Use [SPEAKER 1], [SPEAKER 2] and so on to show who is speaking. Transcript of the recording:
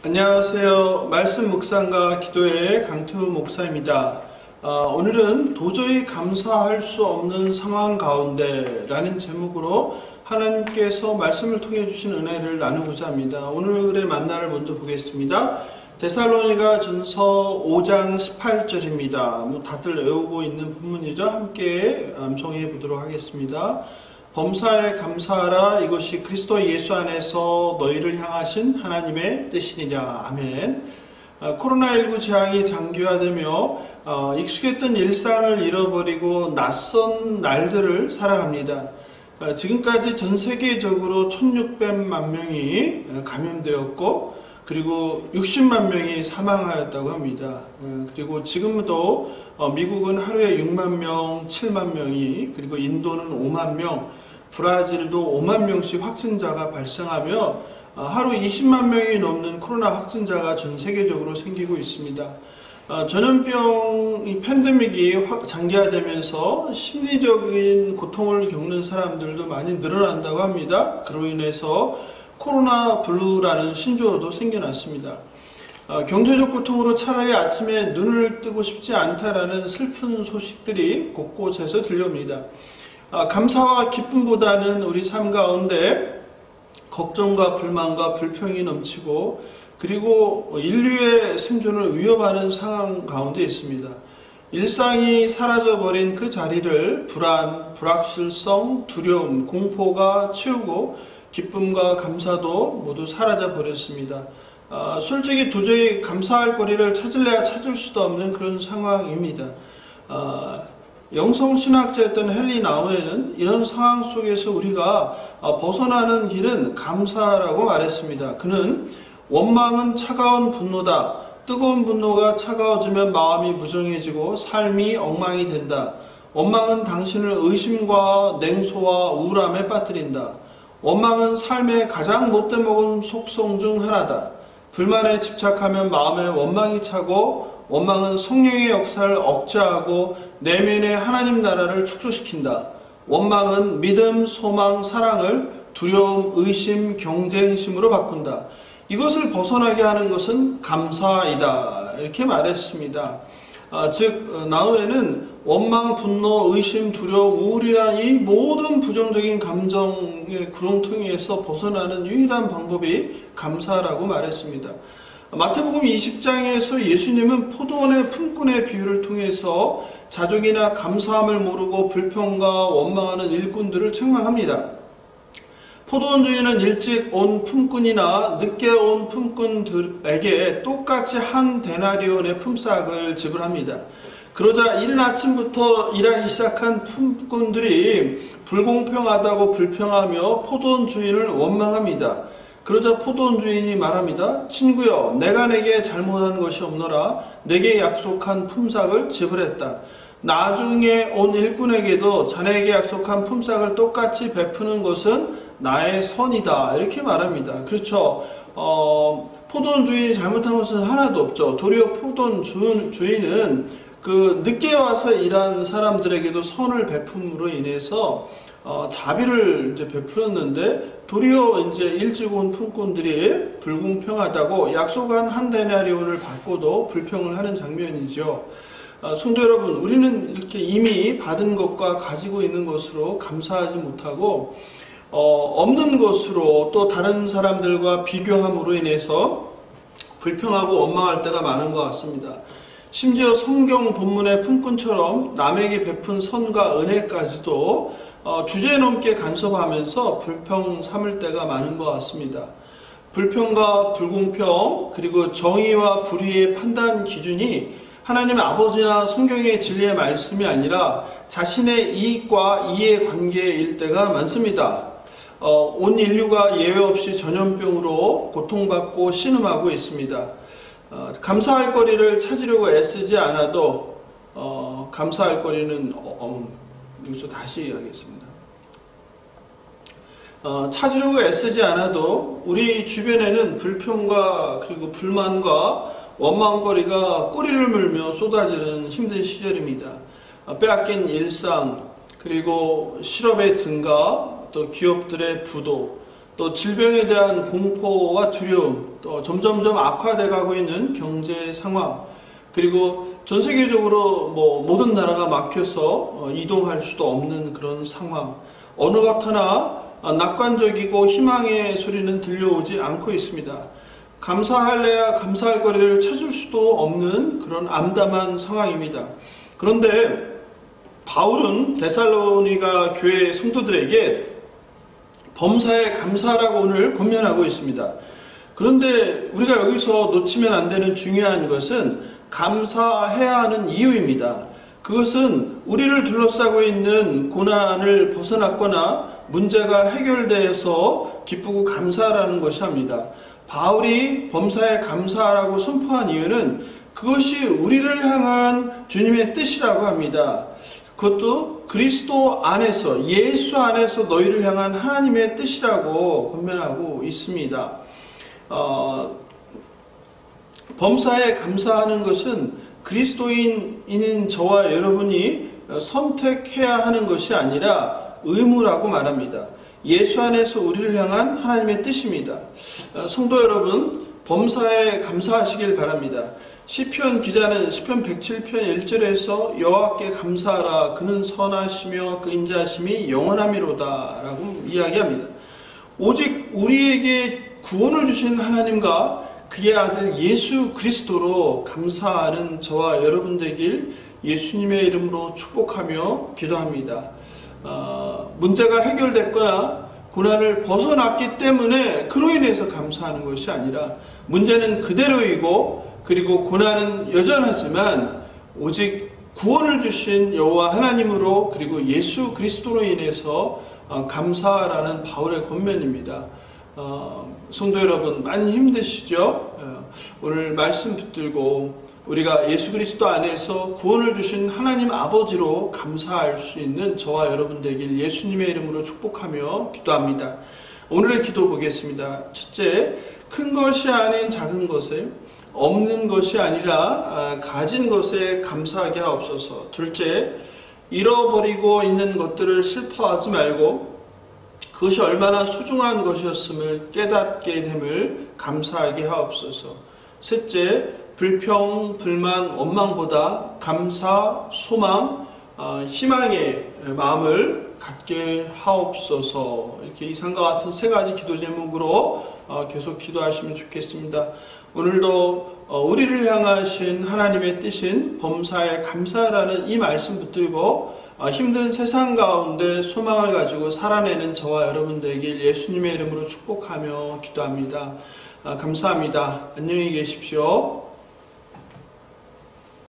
[SPEAKER 1] 안녕하세요. 말씀 묵상과 기도의 강태우 목사입니다. 오늘은 도저히 감사할 수 없는 상황 가운데 라는 제목으로 하나님께서 말씀을 통해 주신 은혜를 나누고자 합니다. 오늘의 만나를 먼저 보겠습니다. 데살로니가 전서 5장 18절입니다. 다들 외우고 있는 본문이죠. 함께 암송해 보도록 하겠습니다. 범사에 감사하라. 이것이 그리스도 예수 안에서 너희를 향하신 하나님의 뜻이니라. 아멘. 코로나19 재앙이 장기화되며 익숙했던 일상을 잃어버리고 낯선 날들을 살아갑니다. 지금까지 전 세계적으로 1600만 명이 감염되었고 그리고 60만 명이 사망하였다고 합니다. 그리고 지금도 미국은 하루에 6만 명, 7만 명이, 그리고 인도는 5만 명, 브라질도 5만 명씩 확진자가 발생하며 하루 20만 명이 넘는 코로나 확진자가 전 세계적으로 생기고 있습니다. 전염병 팬데믹이 장기화되면서 심리적인 고통을 겪는 사람들도 많이 늘어난다고 합니다. 그로 인해서 코로나 블루라는 신조어도 생겨났습니다. 경제적 고통으로 차라리 아침에 눈을 뜨고 싶지 않다라는 슬픈 소식들이 곳곳에서 들려옵니다. 감사와 기쁨보다는 우리 삶 가운데 걱정과 불만과 불평이 넘치고 그리고 인류의 생존을 위협하는 상황 가운데 있습니다. 일상이 사라져버린 그 자리를 불안, 불확실성, 두려움, 공포가 채우고 기쁨과 감사도 모두 사라져 버렸습니다. 솔직히 도저히 감사할 거리를 찾을래야 찾을 수도 없는 그런 상황입니다. 영성신학자였던 헨리 나우에는 이런 상황 속에서 우리가 벗어나는 길은 감사라고 말했습니다. 그는 원망은 차가운 분노다. 뜨거운 분노가 차가워지면 마음이 무정해지고 삶이 엉망이 된다. 원망은 당신을 의심과 냉소와 우울함에 빠뜨린다. 원망은 삶의 가장 못돼 먹은 속성 중 하나다. 불만에 집착하면 마음에 원망이 차고 원망은 성령의 역사를 억제하고 내면의 하나님 나라를 축소시킨다. 원망은 믿음, 소망, 사랑을 두려움, 의심, 경쟁심으로 바꾼다. 이것을 벗어나게 하는 것은 감사이다. 이렇게 말했습니다. 즉 나우에는 원망, 분노, 의심, 두려움, 우울이란 이 모든 부정적인 감정의 구렁텅이에서 벗어나는 유일한 방법이 감사라고 말했습니다. 마태복음 20장에서 예수님은 포도원의 품꾼의 비유를 통해서 자족이나 감사함을 모르고 불평과 원망하는 일꾼들을 책망합니다. 포도원 주인은 일찍 온 품꾼이나 늦게 온 품꾼들에게 똑같이 한 데나리온의 품삯을 지불합니다. 그러자 이른 아침부터 일하기 시작한 품꾼들이 불공평하다고 불평하며 포도원 주인을 원망합니다. 그러자 포도원 주인이 말합니다. 친구여, 내가 내게 잘못한 것이 없노라. 내게 약속한 품삯을 지불했다. 나중에 온 일꾼에게도 자네에게 약속한 품삯을 똑같이 베푸는 것은 나의 선이다. 이렇게 말합니다. 그렇죠. 포도원 주인이 잘못한 것은 하나도 없죠. 도리어 포도원 주인은 그 늦게 와서 일한 사람들에게도 선을 베품으로 인해서 자비를 이제 베풀었는데 도리어 이제 일찍 온 품꾼들이 불공평하다고 약속한 한 데나리온을 받고도 불평을 하는 장면이죠. 성도 여러분, 우리는 이렇게 이미 받은 것과 가지고 있는 것으로 감사하지 못하고 없는 것으로 또 다른 사람들과 비교함으로 인해서 불평하고 원망할 때가 많은 것 같습니다. 심지어 성경 본문의 품꾼처럼 남에게 베푼 선과 은혜까지도 주제넘게 간섭하면서 불평 삼을 때가 많은 것 같습니다. 불평과 불공평 그리고 정의와 불의의 판단 기준이 하나님 아버지나 성경의 진리의 말씀이 아니라 자신의 이익과 이해관계일 때가 많습니다. 온 인류가 예외 없이 전염병으로 고통받고 신음하고 있습니다. 감사할 거리를 찾으려고 애쓰지 않아도 감사할 거리는 여기서 다시 하겠습니다. 찾으려고 애쓰지 않아도 우리 주변에는 불평과 그리고 불만과 원망거리가 꼬리를 물며 쏟아지는 힘든 시절입니다. 빼앗긴 일상, 그리고 실업의 증가, 또 기업들의 부도, 또 질병에 대한 공포와 두려움, 또 점점점 악화돼 가고 있는 경제 상황, 그리고 전 세계적으로 모든 나라가 막혀서 이동할 수도 없는 그런 상황, 어느 것 하나 낙관적이고 희망의 소리는 들려오지 않고 있습니다. 감사할래야 감사할 거리를 찾을 수도 없는 그런 암담한 상황입니다. 그런데 바울은 데살로니가 교회 성도들에게 범사에 감사하라고 오늘 권면하고 있습니다. 그런데 우리가 여기서 놓치면 안 되는 중요한 것은 감사해야 하는 이유입니다. 그것은 우리를 둘러싸고 있는 고난을 벗어났거나 문제가 해결돼서 기쁘고 감사하라는 것이 아닙니다. 바울이 범사에 감사하라고 선포한 이유는 그것이 우리를 향한 주님의 뜻이라고 합니다. 그것도 그리스도 안에서, 예수 안에서 너희를 향한 하나님의 뜻이라고 권면하고 있습니다. 범사에 감사하는 것은 그리스도인인 저와 여러분이 선택해야 하는 것이 아니라 의무라고 말합니다. 예수 안에서 우리를 향한 하나님의 뜻입니다. 성도 여러분, 범사에 감사하시길 바랍니다. 시편 기자는 시편 107편 1절에서 여호와께 감사하라, 그는 선하시며 그 인자하심이 영원함이로다 라고 이야기합니다. 오직 우리에게 구원을 주신 하나님과 그의 아들 예수 그리스도로 감사하는 저와 여러분 되길 예수님의 이름으로 축복하며 기도합니다. 문제가 해결됐거나 고난을 벗어났기 때문에 그로 인해서 감사하는 것이 아니라 문제는 그대로이고 그리고 고난은 여전하지만 오직 구원을 주신 여호와 하나님으로 그리고 예수 그리스도로 인해서 감사하라는 바울의 권면입니다. 성도 여러분, 많이 힘드시죠? 오늘 말씀 붙들고 우리가 예수 그리스도 안에서 구원을 주신 하나님 아버지로 감사할 수 있는 저와 여러분 되길 예수님의 이름으로 축복하며 기도합니다. 오늘의 기도 보겠습니다. 첫째, 큰 것이 아닌 작은 것에, 없는 것이 아니라 가진 것에 감사하게 하옵소서. 둘째, 잃어버리고 있는 것들을 슬퍼하지 말고 그것이 얼마나 소중한 것이었음을 깨닫게 됨을 감사하게 하옵소서. 셋째, 불평, 불만, 원망보다 감사, 소망, 희망의 마음을 갖게 하옵소서. 이렇게 이상과 같은 세 가지 기도 제목으로 계속 기도하시면 좋겠습니다. 오늘도 우리를 향하신 하나님의 뜻인 범사에 감사라는 이 말씀 붙들고 힘든 세상 가운데 소망을 가지고 살아내는 저와 여러분 되길 예수님의 이름으로 축복하며 기도합니다. 감사합니다. 안녕히 계십시오.